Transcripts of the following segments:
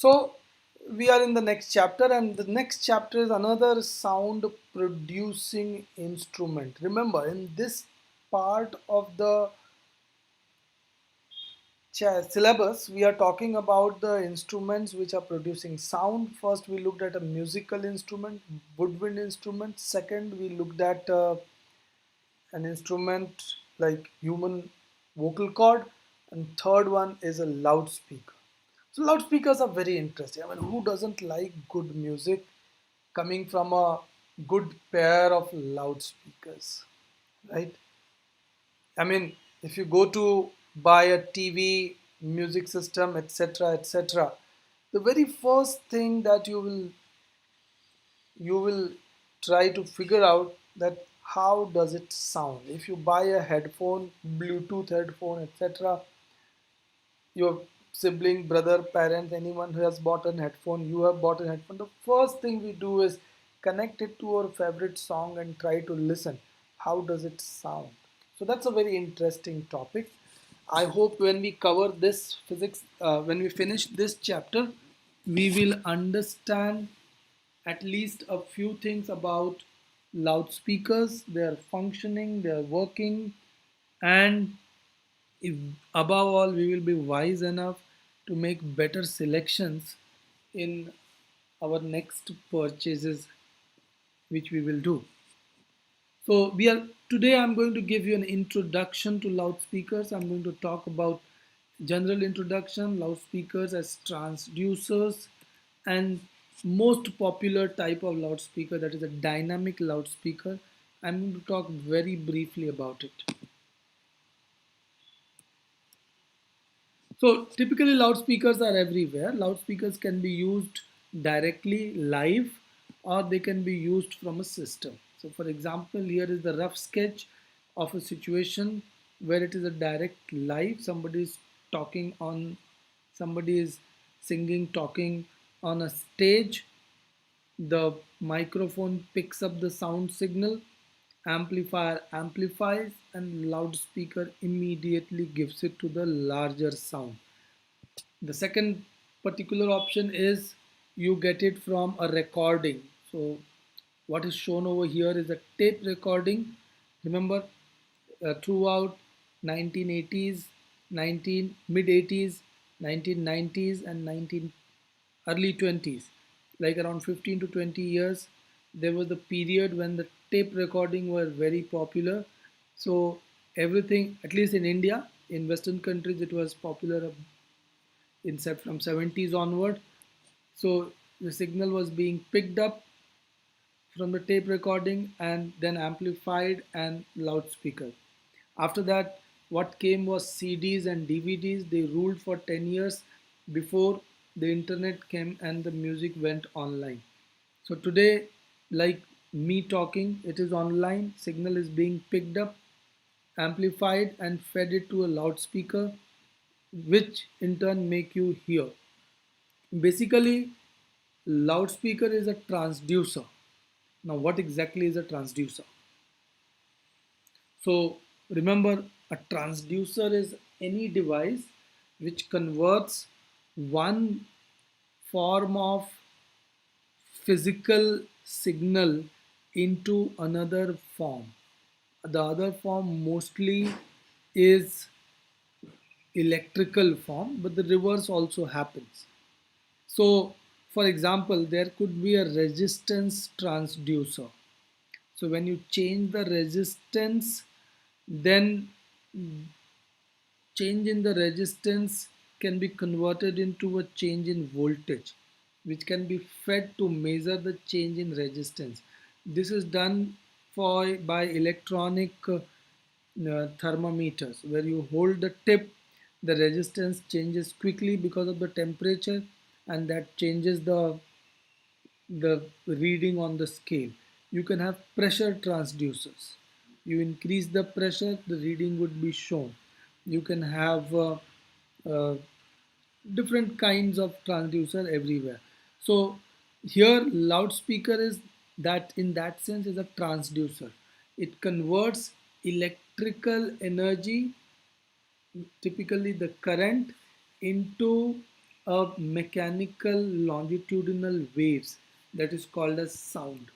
So we are in the next chapter, and the next chapter is another sound producing instrument. Remember, in this part of the syllabus, we are talking about the instruments which are producing sound. First, we looked at a musical instrument, woodwind instrument. Second, we looked at an instrument like human vocal cord, and third one is a loudspeaker. So loudspeakers are very interesting. I mean, who doesn't like good music coming from a good pair of loudspeakers, right? I mean, if you go to buy a TV, music system, etc., etc., the very first thing that you will try to figure out that how does it sound. If you buy a headphone, Bluetooth headphone, etc., your sibling, brother, parent, anyone who has bought an headphone, you have bought a headphone, the first thing we do is connect it to our favorite song and try to listen. How does it sound? So that's a very interesting topic. I hope when we cover this physics, when we finish this chapter, we will understand at least a few things about loudspeakers, their functioning, their working, and if above all we will be wise enough to make better selections in our next purchases which we will do. So we are today I'm going to give you an introduction to loudspeakers. I'm going to talk about general introduction, loudspeakers as transducers, and most popular type of loudspeaker, that is a dynamic loudspeaker. I'm going to talk very briefly about it. So typically loudspeakers are everywhere. Loudspeakers can be used directly live, or they can be used from a system. So for example, here is the rough sketch of a situation where it is a direct live. Somebody is talking on, somebody is singing, talking on a stage. The microphone picks up the sound signal, amplifier amplifies, and loudspeaker immediately gives it to the larger sound. The second particular option is you get it from a recording. So what is shown over here is a tape recording. Remember, throughout 1980s, 19 mid 80s, 1990s, and 19 early 20s, like around 15 to 20 years, there was the period when the tape recording were very popular. So everything, at least in India, in Western countries, it was popular in from 70s onward. So the signal was being picked up from the tape recording and then amplified and loudspeaker. After that, what came was CDs and DVDs. They ruled for 10 years before the internet came and the music went online. So today, like me talking, it is online, signal is being picked up, amplified, and fed it to a loudspeaker, which in turn make you hear. Basically, loudspeaker is a transducer. Now, what exactly is a transducer? So, remember, a transducer is any device which converts one form of physical signal into another form. The other form mostly is electrical form, but the reverse also happens. So, for example, there could be a resistance transducer. So when you change the resistance, then change in the resistance can be converted into a change in voltage, which can be fed to measure the change in resistance. This is done by electronic thermometers, where you hold the tip, the resistance changes quickly because of the temperature, and that changes the reading on the scale. You can have pressure transducers. You increase the pressure, the reading would be shown. You can have uh, different kinds of transducer everywhere. So here loudspeaker is that, in that sense, is a transducer. It converts electrical energy, typically the current, into a mechanical longitudinal waves that is called as sound.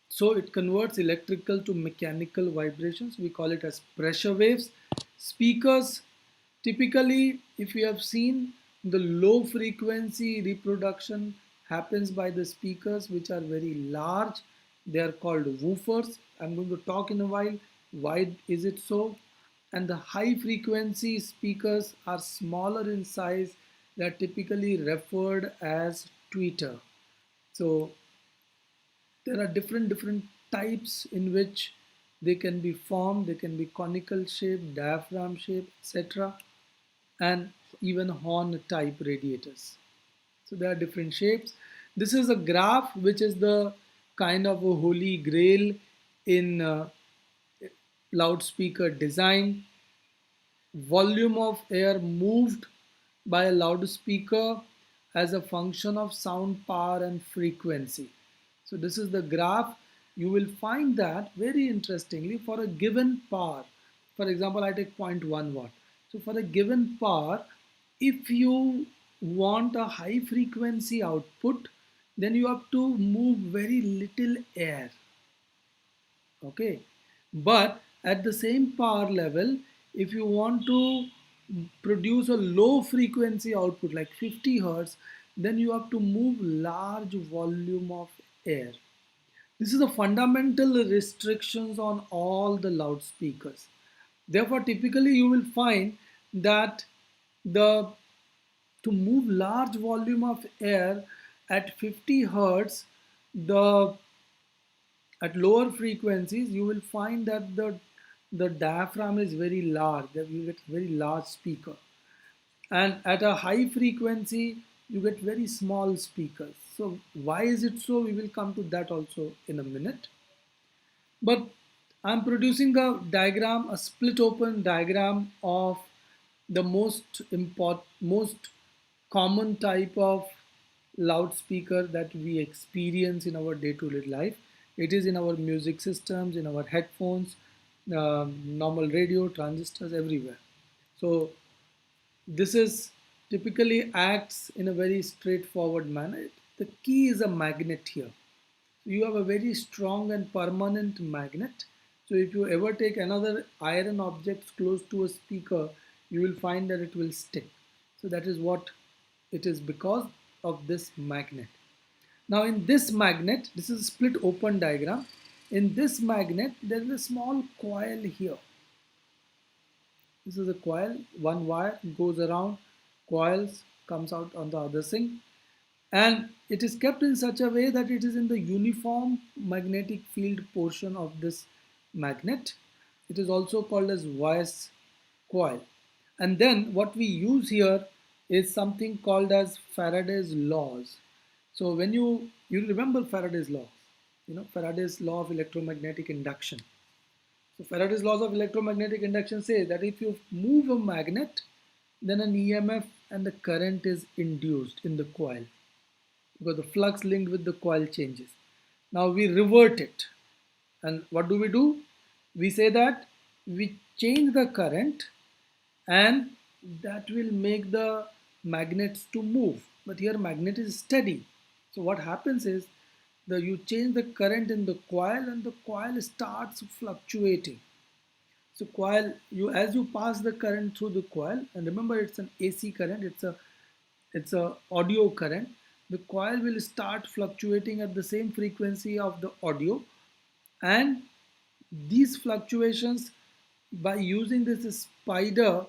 So it converts electrical to mechanical vibrations. We call it as pressure waves. Speakers, typically, if you have seen, the low frequency reproduction happens by the speakers which are very large. They are called woofers. I'm going to talk in a while. Why is it so? And the high frequency speakers are smaller in size. They are typically referred as tweeter. So there are different types in which they can be formed. They can be conical shape, diaphragm shape, etc., and even horn type radiators. So there are different shapes. This is a graph which is the kind of a holy grail in loudspeaker design. Volume of air moved by a loudspeaker as a function of sound power and frequency. So this is the graph. You will find that very interestingly for a given power. For example, I take zero point 0.1 watt. So for a given power, if you want a high frequency output, then you have to move very little air. Okay, but at the same power level, if you want to produce a low frequency output like 50 hertz, then you have to move large volume of air. This is the fundamental restrictions on all the loudspeakers. Therefore, typically you will find that the to move large volume of air at 50 hertz, the at lower frequencies you will find that the diaphragm is very large, that you get very large speaker, and at a high frequency you get very small speakers. So why is it so? We will come to that also in a minute. But I'm producing a diagram, a split open diagram of the most common type of loudspeaker that we experience in our day-to-day life. It is in our music systems, in our headphones, normal radio, transistors, everywhere. So this is typically acts in a very straightforward manner. The key is a magnet here. You have a very strong and permanent magnet. So if you ever take another iron object close to a speaker, you will find that it will stick. So that is what it is, because of this magnet. Now in this magnet, this is a split open diagram. In this magnet, there is a small coil here. This is a coil, one wire goes around, coils, comes out on the other thing, and it is kept in such a way that it is in the uniform magnetic field portion of this magnet. It is also called as Weiss coil. And then what we use here is something called as Faraday's laws. So when you remember Faraday's law, Faraday's law of electromagnetic induction. So Faraday's laws of electromagnetic induction say that if you move a magnet, then an EMF and the current is induced in the coil, because the flux linked with the coil changes. Now we revert it. And what do? We say that we change the current, and that will make the magnets to move. But here magnet is steady. So what happens is you change the current in the coil and the coil starts fluctuating. So coil, as you pass the current through the coil, and remember it's an AC current, it's a audio current, the coil will start fluctuating at the same frequency of the audio, and these fluctuations, by using this spider,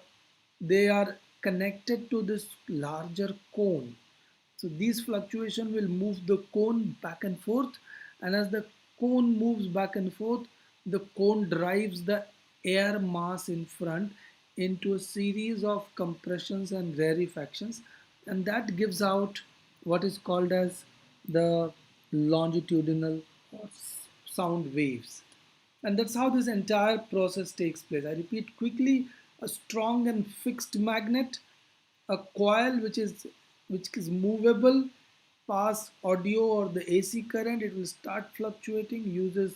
they are connected to this larger cone. So these fluctuation will move the cone back and forth, and as the cone moves back and forth, the cone drives the air mass in front into a series of compressions and rarefactions, and that gives out what is called as the longitudinal sound waves. And that's how this entire process takes place. I repeat quickly: a strong and fixed magnet, a coil which is movable, pass audio or the AC current, it will start fluctuating, uses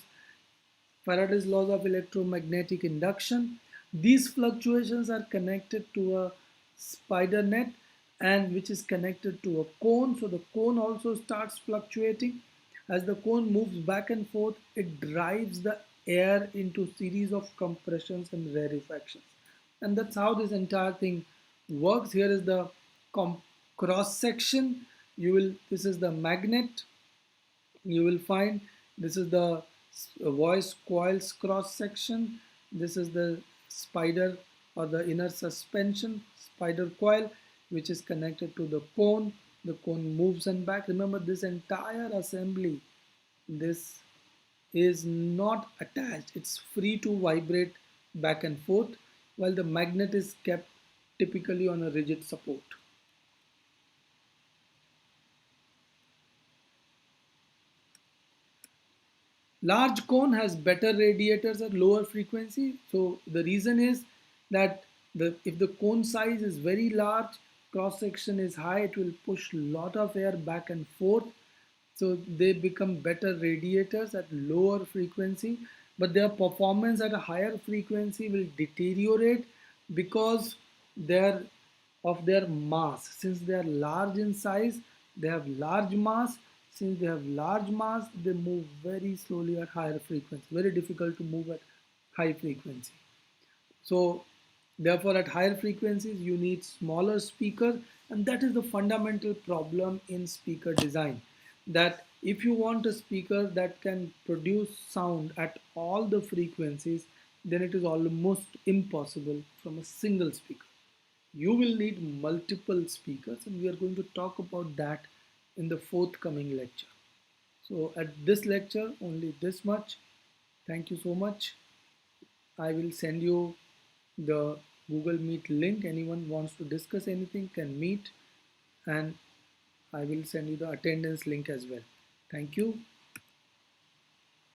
Faraday's laws of electromagnetic induction. These fluctuations are connected to a spider net, and which is connected to a cone. So the cone also starts fluctuating. As the cone moves back and forth, it drives the air into series of compressions and rarefactions. And that's how this entire thing works. Here is the cross section. This is the magnet. You will find this is the voice coils cross section. This is the spider or the inner suspension spider coil, which is connected to the cone. The cone moves and back. Remember, this entire assembly, this is not attached, it's free to vibrate back and forth, while the magnet is kept typically on a rigid support. Large cone has better radiators at lower frequency. So the reason is that if the cone size is very large, cross section is high, it will push a lot of air back and forth. So they become better radiators at lower frequency, but their performance at a higher frequency will deteriorate because their of their mass. Since they are large in size, they have large mass. Since they have large mass, they move very slowly at higher frequency. Very difficult to move at high frequency. So therefore at higher frequencies you need smaller speakers, and that is the fundamental problem in speaker design, that if you want a speaker that can produce sound at all the frequencies, then it is almost impossible from a single speaker. You will need multiple speakers, and we are going to talk about that in the forthcoming lecture. So at this lecture only this much. Thank you so much. I will send you the Google Meet link. Anyone wants to discuss anything can meet, and I will send you the attendance link as well. Thank you.